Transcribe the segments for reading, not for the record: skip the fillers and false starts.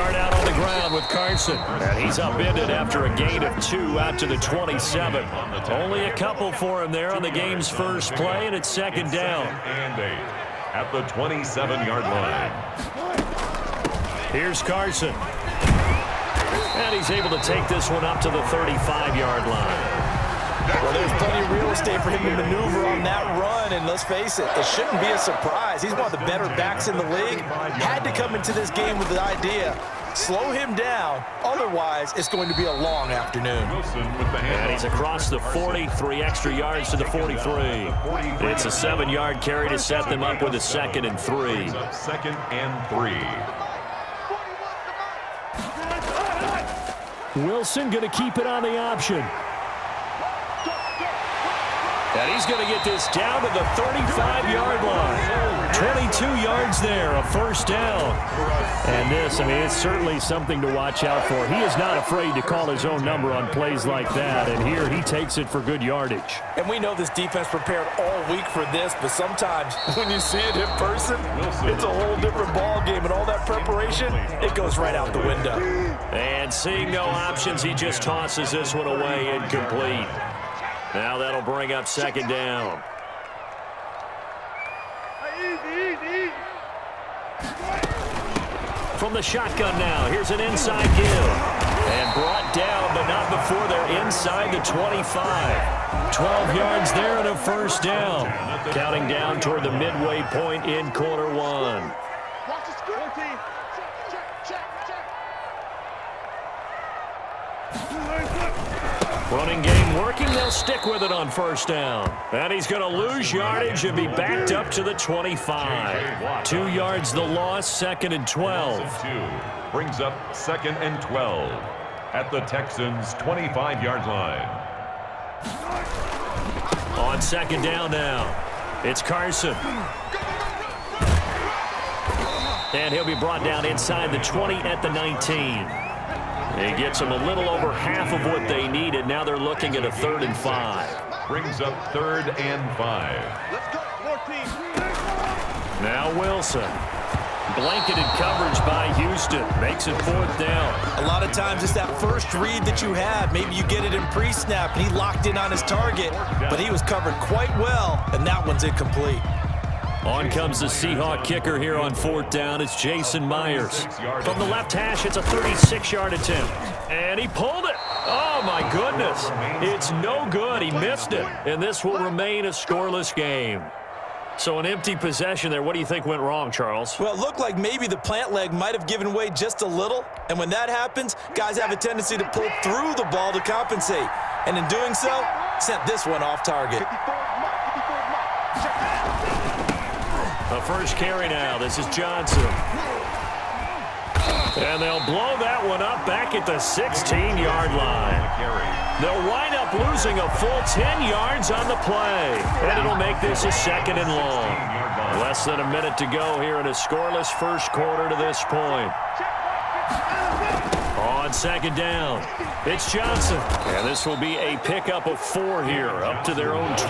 start out on the ground with Carson. And he's upended after a gain of 2 out to the 27. Only a couple for him there on the game's first play, and it's second down. And 8 at the 27-yard line. Here's Carson. And he's able to take this one up to the 35-yard line. Well, there's plenty of real estate for him to maneuver on that run, and let's face it, it shouldn't be a surprise. He's one of the better backs in the league. Had to come into this game with the idea, slow him down, otherwise it's going to be a long afternoon. And he's across the 40, 3 extra yards to the 43. It's a 7-yard carry to set them up with a 2nd and 3. 2nd and 3. Wilson going to keep it on the option. And he's going to get this down to the 35-yard line. 22 yards there, a first down. And this, I mean, it's certainly something to watch out for. He is not afraid to call his own number on plays like that. And here he takes it for good yardage. And we know this defense prepared all week for this, but sometimes when you see it in person, it's a whole different ball game. And all that preparation, it goes right out the window. And seeing no options, he just tosses this one away incomplete. Now that'll bring up second down. From the shotgun now, here's an inside give. And brought down, but not before they're inside the 25. 12 yards there and a first down. Counting down toward the midway point in quarter one. Running game working. They'll stick with it on first down. And he's going to lose yardage and be backed up to the 25. 2 yards the loss, 2nd and 12. Brings up 2nd and 12 at the Texans' 25-yard line. On second down now, it's Carson. And he'll be brought down inside the 20 at the 19. He gets them a little over half of what they needed. Now they're looking at a 3rd and 5. Brings up 3rd and 5. Let's go, more team. Now Wilson. Blanketed coverage by Houston. Makes it 4th down. A lot of times it's that first read that you have. Maybe you get it in pre-snap and he locked in on his target, but he was covered quite well, and that one's incomplete. On comes the Seahawk kicker here on 4th down. It's Jason Myers. From the left hash, it's a 36-yard attempt. And he pulled it. Oh, my goodness. It's no good. He missed it. And this will remain a scoreless game. So an empty possession there. What do you think went wrong, Charles? Well, it looked like maybe the plant leg might have given way just a little. And when that happens, guys have a tendency to pull through the ball to compensate. And in doing so, sent this one off target. The first carry now. This is Johnson. And they'll blow that one up back at the 16-yard line. They'll wind up losing a full 10 yards on the play. And it'll make this a 2nd and long. Less than a minute to go here in a scoreless first quarter to this point. On second down, it's Johnson. And this will be a pickup of 4 here, up to their own 20.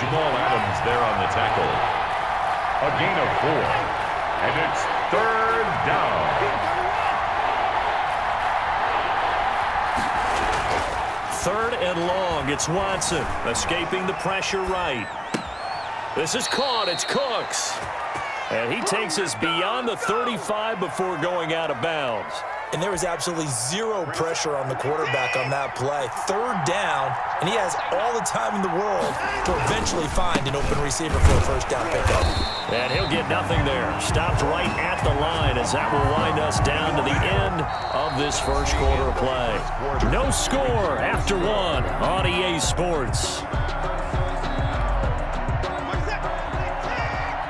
Jamal Adams there on the tackle. A gain of 4. And it's 3rd down. 3rd and long. It's Watson escaping the pressure right. This is caught. It's Cooks. And he takes us beyond the 35 before going out of bounds. And there was absolutely zero pressure on the quarterback on that play. 3rd down, and he has all the time in the world to eventually find an open receiver for a first down pickup. And he'll get nothing there. Stopped right at the line as that will wind us down to the end of this first quarter of play. No score after 1 on EA Sports.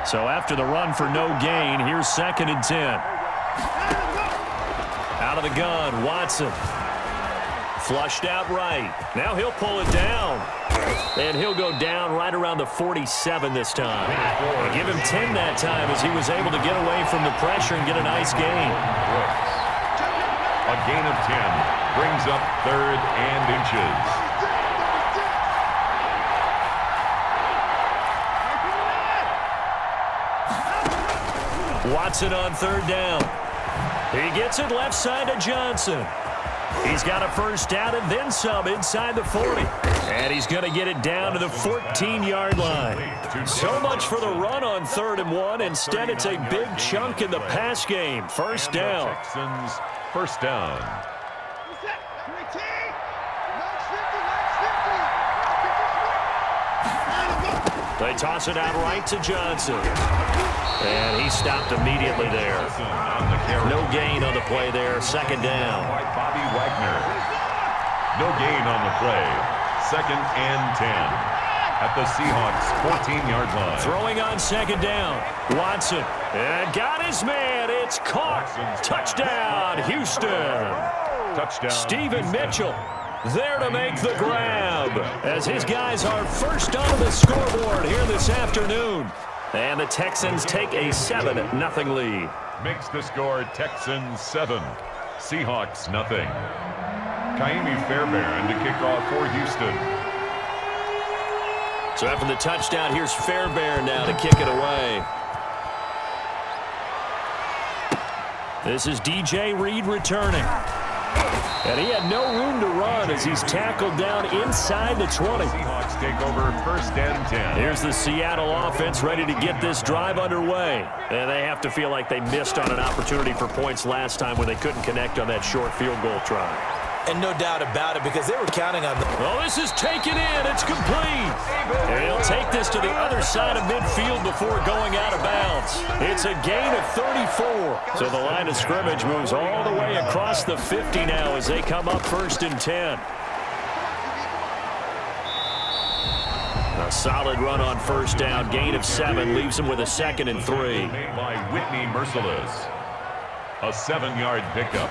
So after the run for no gain, here's 2nd and 10. Out of the gun, Watson. Flushed out right. Now he'll pull it down. And he'll go down right around the 47 this time. Give him 10 that time as he was able to get away from the pressure and get a nice gain. A gain of 10 brings up 3rd and inches. Watson on 3rd down. He gets it left side to Johnson. He's got a first down and then some inside the 40. And he's going to get it down to the 14-yard line. So much for the run on 3rd and 1. Instead, it's a big chunk in the pass game. First down. Texans, first down. They toss it out right to Johnson. And he stopped immediately there. No gain on the play there. Second down. Bobby Wagner. No gain on the play. 2nd and 10. At the Seahawks 14-yard line. Throwing on 2nd down. Watson. And got his man. It's caught. Touchdown, Houston. Touchdown. Stephen Mitchell there to make the grab as his guys are first onto the scoreboard here this afternoon. And the Texans take a 7-0 lead. Makes the score Texans 7, Seahawks nothing. Kaimi Fairbairn to kick off for Houston. So after the touchdown, here's Fairbairn now to kick it away. This is DJ Reed returning. And he had no room to run as he's tackled down inside the 20. Seahawks take over 1st and 10. Here's the Seattle offense ready to get this drive underway. And they have to feel like they missed on an opportunity for points last time when they couldn't connect on that short field goal try. And no doubt about it, because they were counting on them. Well, this is taken in. It's complete. And he'll take this to the other side of midfield before going out of bounds. It's a gain of 34. So the line of scrimmage moves all the way across the 50 now as they come up 1st and 10. A solid run on 1st down. Gain of 7 leaves them with a 2nd and 3. Made by Whitney Merciless. A 7-yard pickup.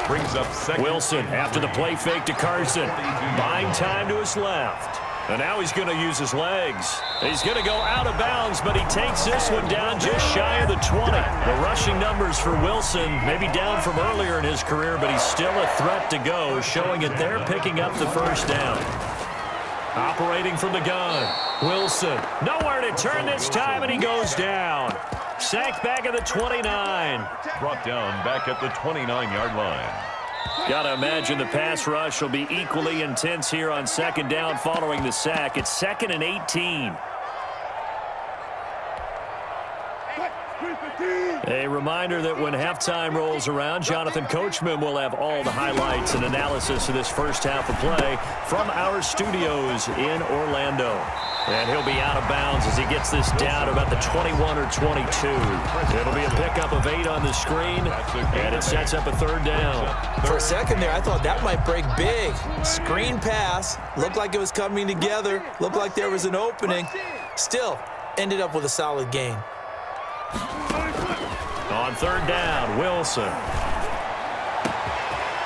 Brings up 2nd. Wilson after the play fake to Carson. Buying time to his left. And now he's going to use his legs. He's going to go out of bounds, but he takes this one down just shy of the 20. The rushing numbers for Wilson maybe down from earlier in his career, but he's still a threat to go, showing it there, picking up the first down. Operating from the gun. Wilson, nowhere to turn this time, and he goes down. Sacked back at the 29. Brought down back at the 29-yard line. Got to imagine the pass rush will be equally intense here on 2nd down following the sack. It's 2nd and 18. A reminder that when halftime rolls around, Jonathan Coachman will have all the highlights and analysis of this first half of play from our studios in Orlando. And he'll be out of bounds as he gets this down to about the 21 or 22. It'll be a pickup of 8 on the screen, and it sets up a 3rd down. For a second there, I thought that might break big. Screen pass, looked like it was coming together, looked like there was an opening. Still, ended up with a solid gain. On 3rd down, Wilson.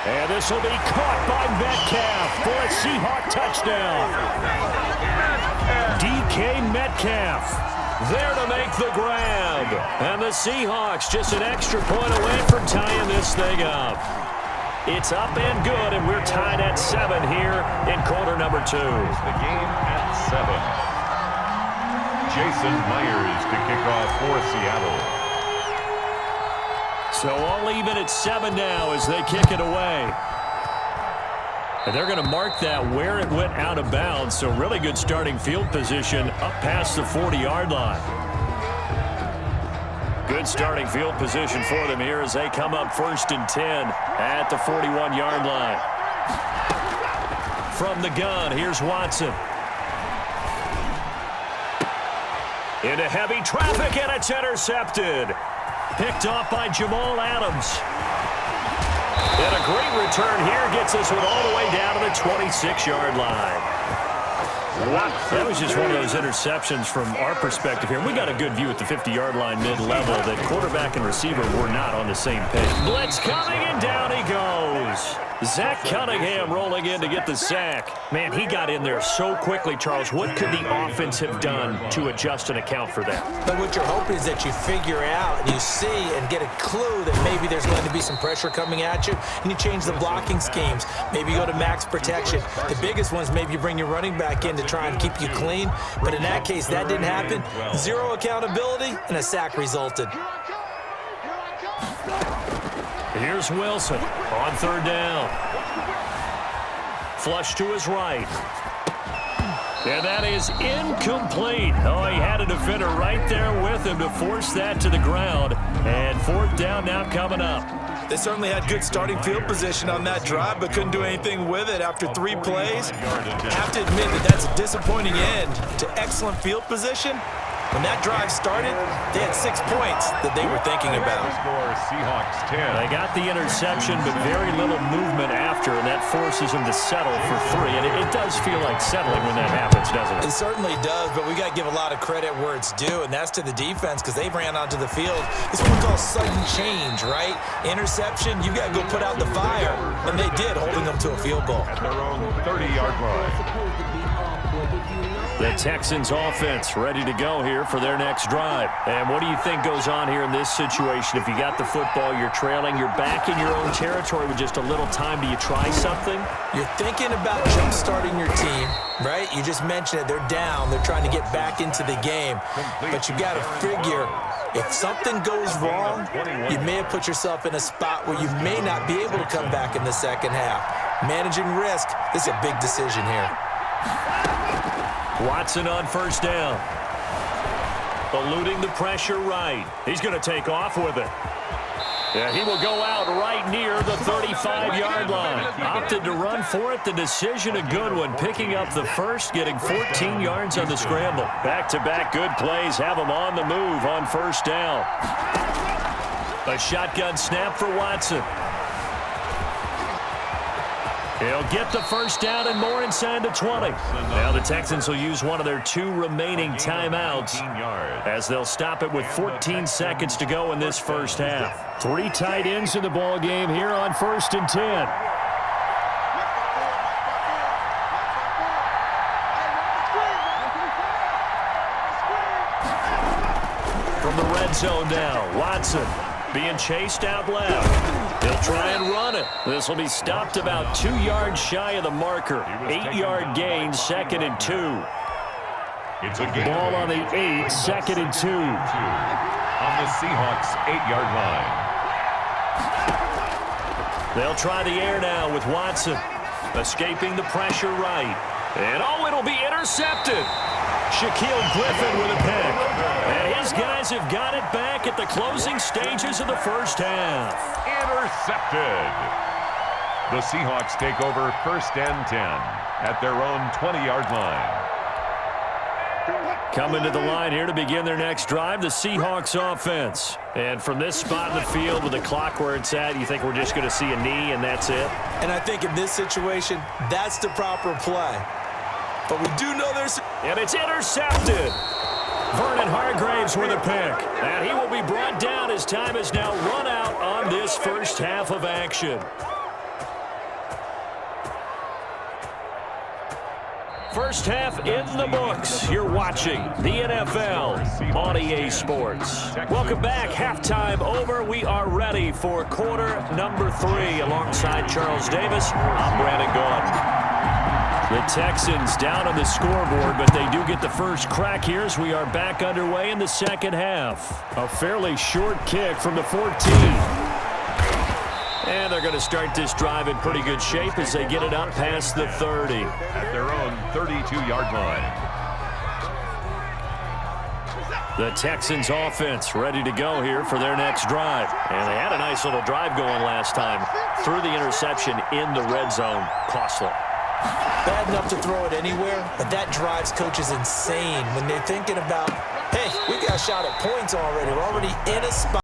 And this will be caught by Metcalf for a Seahawk touchdown. DK Metcalf there to make the grab. And the Seahawks just an extra point away from tying this thing up. It's up and good, and we're tied at 7 here in quarter number 2. The game at 7. Jason Myers to kick off for Seattle. So all even at 7 now as they kick it away. And they're going to mark that where it went out of bounds. So really good starting field position up past the 40-yard line. Good starting field position for them here as they come up 1st and 10 at the 41-yard line. From the gun, here's Watson. Into heavy traffic, and it's intercepted. Picked off by Jamal Adams. And a great return here gets this one all the way down to the 26-yard line. That was just one of those interceptions from our perspective here. We got a good view at the 50-yard line mid-level that quarterback and receiver were not on the same page. Blitz coming, and down he goes. Zach Cunningham rolling in to get the sack. Man, he got in there so quickly, Charles. What could the offense have done to adjust and account for that? But what you're hoping is that you figure out and you see and get a clue that maybe there's going to be some pressure coming at you, and you change the blocking schemes. Maybe you go to max protection. The biggest ones, maybe you bring your running back in to try and keep you clean. But in that case, that didn't happen. Zero accountability, and a sack resulted. Here's Wilson on third down. Flush to his right. And that is incomplete. Oh, he had a defender right there with him to force that to the ground. And fourth down now coming up. They certainly had good starting field position on that drive, but couldn't do anything with it after 3 plays. I have to admit that that's a disappointing end to excellent field position. When that drive started, they had 6 points that they were thinking about. Seahawks 10. They got the interception, but very little movement after, and that forces them to settle for 3. And it does feel like settling when that happens, doesn't it? It certainly does, but we got to give a lot of credit where it's due, and that's to the defense because they ran onto the field. It's what we call sudden change, right? Interception, you got to go put out the fire, and they did, holding them to a field goal. At their own 30-yard line. The Texans offense ready to go here for their next drive. And what do you think goes on here in this situation? If you got the football, you're trailing, you're back in your own territory with just a little time. Do you try something? You're thinking about jump-starting your team, right? You just mentioned it. They're down. They're trying to get back into the game. But you got to figure, if something goes wrong, you may have put yourself in a spot where you may not be able to come back in the second half. Managing risk, this is a big decision here. Watson on first down. Eluding the pressure right. He's going to take off with it. Yeah, he will go out right near the 35-yard line. Opted to run for it. The decision a good one. Picking up the first, getting 14 yards on the scramble. Back-to-back good plays have him on the move on first down. A shotgun snap for Watson. He'll get the first down and more inside the 20. Now the Texans will use one of their 2 remaining timeouts as they'll stop it with 14 seconds to go in this first half. 3 tight ends in the ball game here on 1st and 10. From the red zone now, Watson being chased out left. He'll try and run it. This will be stopped about 2 yards shy of the marker. 8-yard gain, 2nd and 2. It's a gain. Ball on the 8, 2nd and 2. On the Seahawks 8-yard line. They'll try the air now with Watson. Escaping the pressure right. And oh, it'll be intercepted. Shaquille Griffin with a pick. And his guys have got it back at the closing stages of the first half. Intercepted. The Seahawks take over 1st and 10 at their own 20-yard line. Coming to the line here to begin their next drive, the Seahawks offense. And from this spot in the field with the clock where it's at, you think we're just going to see a knee and that's it? And I think in this situation, that's the proper play. But we do know there's... And it's intercepted. Vernon Hargraves with a pick. And he will be brought down as time is now run out on this first half of action. First half in the books. You're watching the NFL on EA Sports. Welcome back. Halftime over. We are ready for quarter number 3. Alongside Charles Davis, I'm Brandon Gaudin. The Texans down on the scoreboard, but they do get the first crack here as we are back underway in the second half. A fairly short kick from the 14. And they're going to start this drive in pretty good shape as they get it up past the 30. At their own 32-yard line. The Texans offense ready to go here for their next drive. And they had a nice little drive going last time. Threw the interception in the red zone. Costly. Bad enough to throw it anywhere, but that drives coaches insane when they're thinking about, hey, we got a shot at points already. We're already in a spot.